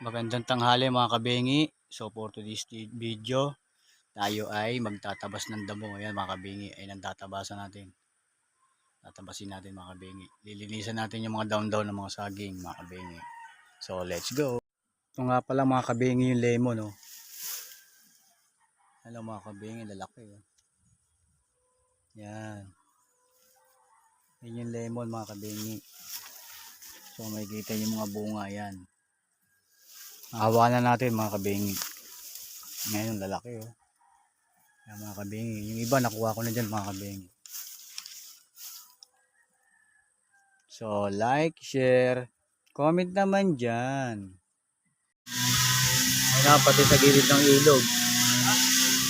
Magandang tanghali mga kabengi. So for today's video, tayo ay magtatabas ng damo. Ayan mga kabengi, ay nandatabasan natin. Tatabasin natin mga kabengi. Lilinisan natin yung mga down ng mga saging mga kabengi. So let's go. Ito nga pala mga kabengi yung lemon. Oh. Hello mga kabengi, lalaki. Oh. Yan. Yan yung lemon mga kabengi. So makikita yung mga bunga yan. Hawa na natin mga kabengi. Ngayon lalaki oh. Yan mga kabengi. Yung iba nakuha ko na dyan mga kabengi. So like, share, comment naman dyan. Ayun na, pati sa gilid ng ilog.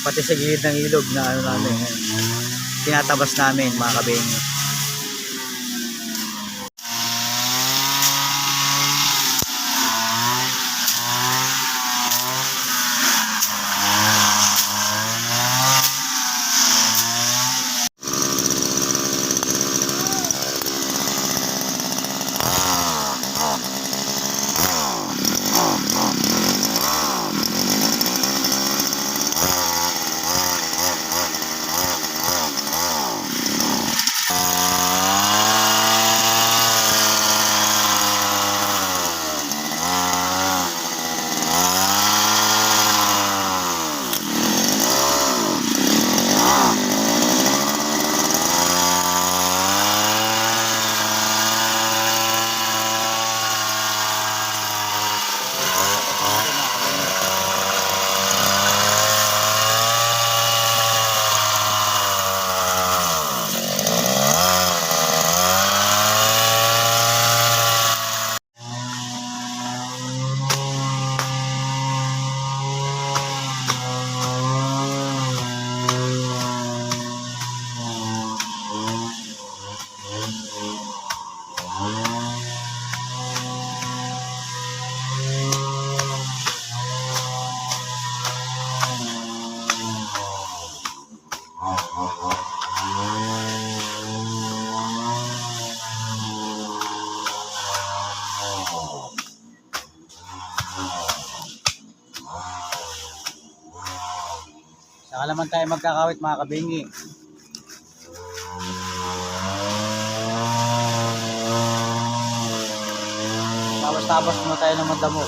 Pati sa gilid ng ilog na ano namin. Tinatabas namin mga kabengi. Saka naman tayo magkakawit mga kabengi. Tapos-tapos muna tayo ng madamo.